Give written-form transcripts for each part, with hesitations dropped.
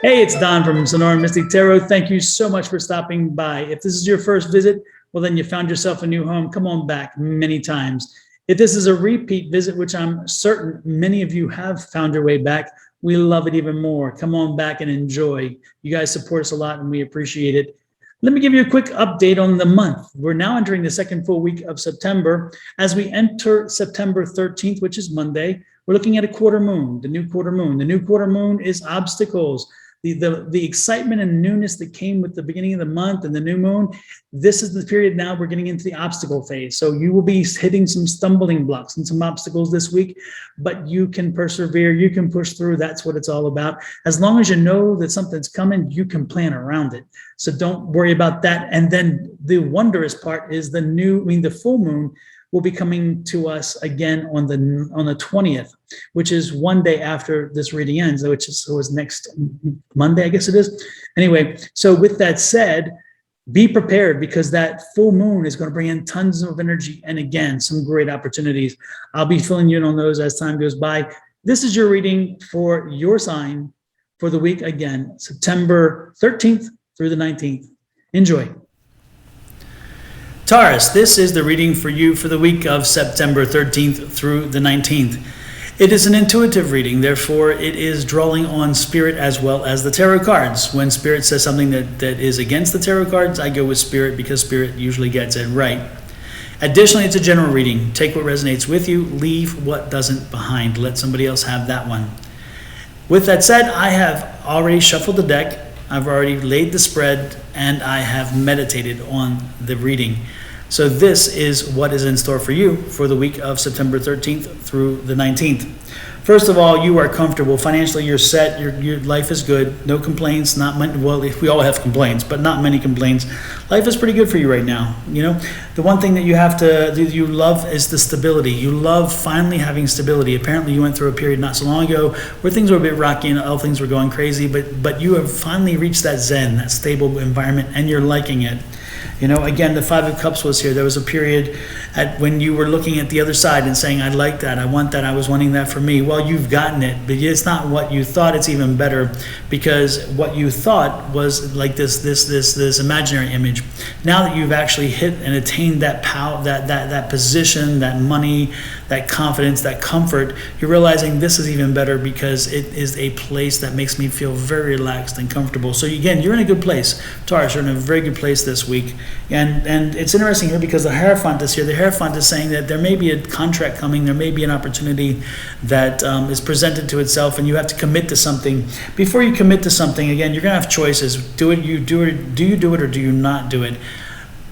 Hey, it's Don from Sonoran Mystic Tarot. Thank you so much for stopping by. If this is your first visit, well, then you found yourself a new home. Come on back many times. If this is a repeat visit, which I'm certain many of you have found your way back, we love it even more. Come on back and enjoy. You guys support us a lot and we appreciate it. Let me give you a quick update on the month. We're now entering the second full week of September. As we enter September 13th, which is Monday, we're looking at a quarter moon, the new quarter moon. The new quarter moon is obstacles. The excitement and newness that came with the beginning of the month and the new moon, this is the period now we're getting into the obstacle phase. So you will be hitting some stumbling blocks and some obstacles this week, but you can persevere, you can push through. That's what it's all about. As long as you know that something's coming, you can plan around it. So don't worry about that. And then the wondrous part is the full moon will be coming to us again on the 20th, which is one day after this reading ends, which was next Monday, I guess it is. Anyway, so with that said, be prepared because that full moon is going to bring in tons of energy and again, some great opportunities. I'll be filling you in on those as time goes by. This is your reading for your sign for the week again, September 13th through the 19th. Enjoy. Taurus, this is the reading for you for the week of September 13th through the 19th. It is an intuitive reading, therefore it is drawing on spirit as well as the tarot cards. When spirit says something that is against the tarot cards, I go with spirit because spirit usually gets it right. Additionally, it's a general reading. Take what resonates with you, leave what doesn't behind. Let somebody else have that one. With that said, I have already shuffled the deck. I've already laid the spread and I have meditated on the reading. So this is what is in store for you for the week of September 13th through the 19th. First of all, you are comfortable. Financially, you're set. Your life is good. No complaints. Not many, well, we all have complaints, but not many complaints. Life is pretty good for you right now. You know, the one thing that you love is the stability. You love finally having stability. Apparently, you went through a period not so long ago where things were a bit rocky and all things were going crazy, but you have finally reached that zen, that stable environment, and you're liking it. You know, again, the Five of Cups was here. There was a period when you were looking at the other side and saying, I like that, I want that, I was wanting that for me. Well, you've gotten it, but it's not what you thought. It's even better because what you thought was like this imaginary image. Now that you've actually hit and attained that power, that position, that money, that confidence, that comfort, you're realizing this is even better because it is a place that makes me feel very relaxed and comfortable. So again, you're in a good place. Taurus, you're in a very good place this week. And it's interesting here because the Hierophant is here. The Hierophant is saying that there may be a contract coming, there may be an opportunity that is presented to itself, and you have to commit to something. Before you commit to something, again, you're going to have choices. Do you do it or do you not do it?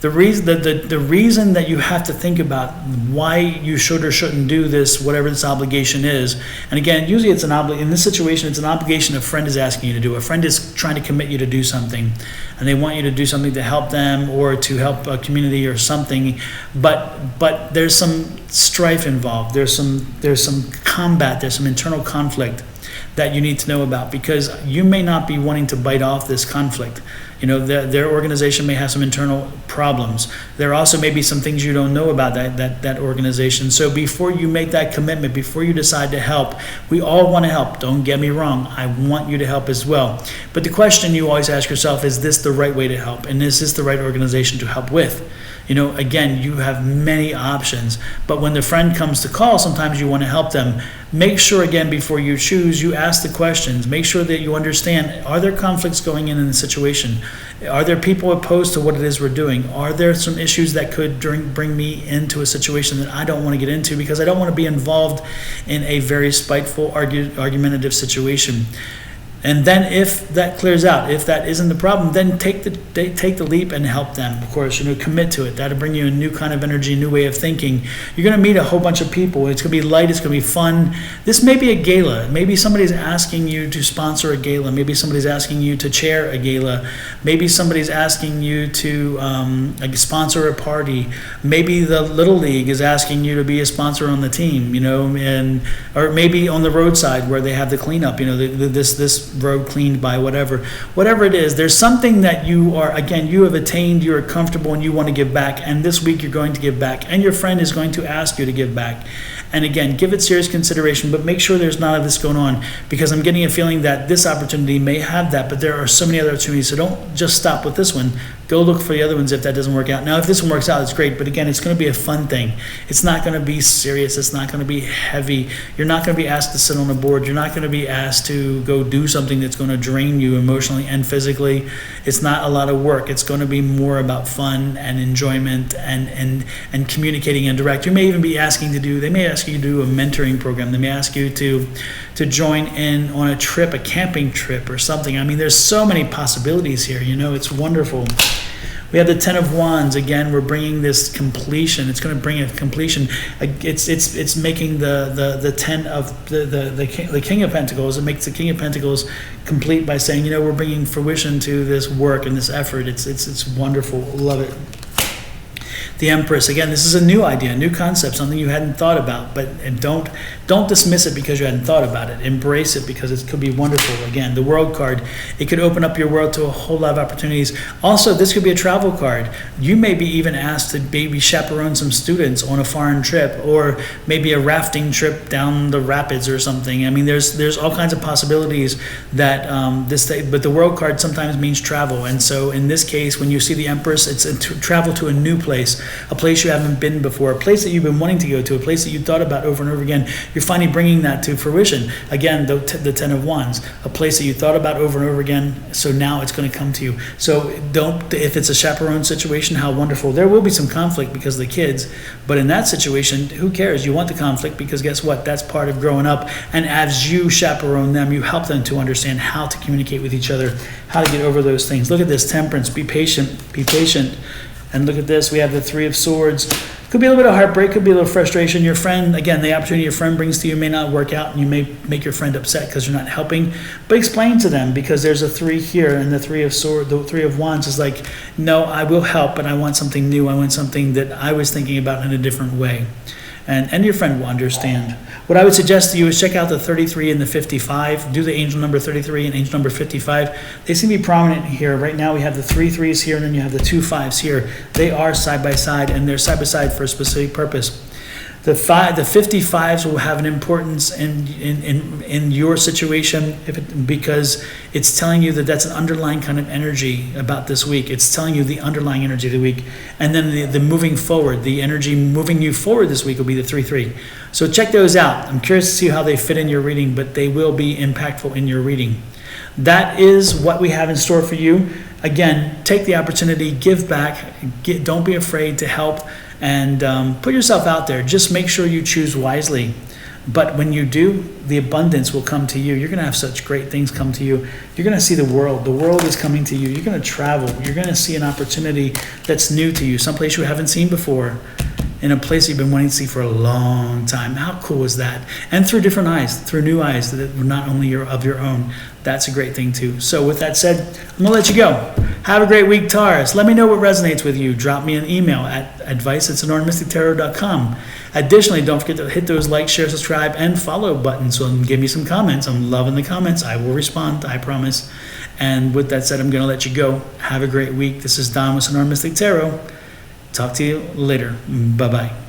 The reason that you have to think about why you should or shouldn't do this, whatever this obligation is, and again, usually it's in this situation, it's an obligation a friend is asking you to do. A friend is trying to commit you to do something, and they want you to do something to help them or to help a community or something, but there's some strife involved. There's some combat, there's some internal conflict that you need to know about because you may not be wanting to bite off this conflict. You know, their organization may have some internal problems. There also may be some things you don't know about that organization. So before you make that commitment, before you decide to help, we all want to help. Don't get me wrong. I want you to help as well. But the question you always ask yourself is this the right way to help? And is this the right organization to help with? You know, again, you have many options, but when the friend comes to call, sometimes you want to help them. Make sure, again, before you choose, you ask the questions. Make sure that you understand, are there conflicts going in the situation? Are there people opposed to what it is we're doing? Are there some issues that could bring me into a situation that I don't want to get into because I don't want to be involved in a very spiteful, argumentative situation? And then if that clears out, if that isn't the problem, then take the leap and help them. Of course, you know, commit to it. That'll bring you a new kind of energy, new way of thinking. You're going to meet a whole bunch of people. It's going to be light. It's going to be fun. This may be a gala. Maybe somebody's asking you to sponsor a gala. Maybe somebody's asking you to chair a gala. Maybe somebody's asking you to sponsor a party. Maybe the Little League is asking you to be a sponsor on the team, you know, or maybe on the roadside where they have the cleanup, you know, this road cleaned by whatever it is. There's something that you have attained, you're comfortable, and you want to give back. And this week you're going to give back, and your friend is going to ask you to give back. And again, give it serious consideration, but make sure there's none of this going on, because I'm getting a feeling that this opportunity may have that, but there are so many other opportunities. So don't just stop with this one. Go look for the other ones if that doesn't work out. Now, if this one works out, it's great, but again, it's going to be a fun thing. It's not going to be serious. It's not going to be heavy. You're not going to be asked to sit on a board. You're not going to be asked to go do something that's going to drain you emotionally and physically. It's not a lot of work. It's going to be more about fun and enjoyment and communicating and direct. You may even be they may ask you to do a mentoring program. They may ask you to join in on a trip, a camping trip or something. I mean, there's so many possibilities here. It's wonderful. We have the Ten of Wands. Again, we're bringing this completion. It's going to bring a completion. It's making the ten of the King of Pentacles. It makes the King of Pentacles complete by saying, we're bringing fruition to this work and this effort. It's wonderful. Love it. The Empress. Again, this is a new idea, a new concept, something you hadn't thought about, and don't dismiss it because you hadn't thought about it. Embrace it because it could be wonderful. Again, the World card. It could open up your world to a whole lot of opportunities. Also, this could be a travel card. You may be even asked to maybe chaperone some students on a foreign trip, or maybe a rafting trip down the rapids or something. I mean, there's all kinds of possibilities that but the World card sometimes means travel. And so in this case, when you see the Empress, it's travel to a new place. A place you haven't been before, a place that you've been wanting to go to, a place that you thought about over and over again. You're finally bringing that to fruition. Again, the Ten of Wands, a place that you thought about over and over again, so now it's going to come to you. So if it's a chaperone situation, how wonderful. There will be some conflict because of the kids, but in that situation, who cares? You want the conflict because guess what? That's part of growing up. And as you chaperone them, you help them to understand how to communicate with each other, how to get over those things. Look at this, Temperance. Be patient. Be patient. And look at this, we have the Three of Swords. Could be a little bit of heartbreak, could be a little frustration. Your friend, again, the opportunity your friend brings to you may not work out, and you may make your friend upset because you're not helping. But explain to them, because there's a 3 here, and the Three of Wands is like, no, I will help, but I want something new. I want something that I was thinking about in a different way. And your friend will understand. What I would suggest to you is check out the 33 and the 55. Do the angel number 33 and angel number 55. They seem to be prominent here. Right now we have the 3 3s here, and then you have the 2 5s here. They are side by side, and they're side by side for a specific purpose. The 55s will have an importance in your situation because it's telling you that that's an underlying kind of energy about this week. It's telling you the underlying energy of the week. And then the moving forward, the energy moving you forward this week will be the 3-3. So check those out. I'm curious to see how they fit in your reading, but they will be impactful in your reading. That is what we have in store for you. Again, take the opportunity, give back, don't be afraid to help, and put yourself out there. Just make sure you choose wisely. But when you do, the abundance will come to you. You're going to have such great things come to you. You're going to see the world. The world is coming to you. You're going to travel. You're going to see an opportunity that's new to you, someplace you haven't seen before, in a place you've been wanting to see for a long time. How cool is that? And through different eyes, through new eyes that are not only of your own. That's a great thing too. So with that said, I'm going to let you go. Have a great week, Taurus. Let me know what resonates with you. Drop me an email at advice@sonoranmystictarot.com. Additionally, don't forget to hit those like, share, subscribe, and follow buttons so give me some comments. I'm loving the comments. I will respond, I promise. And with that said, I'm going to let you go. Have a great week. This is Don with Sonoran Mystic Tarot. Talk to you later. Bye-bye.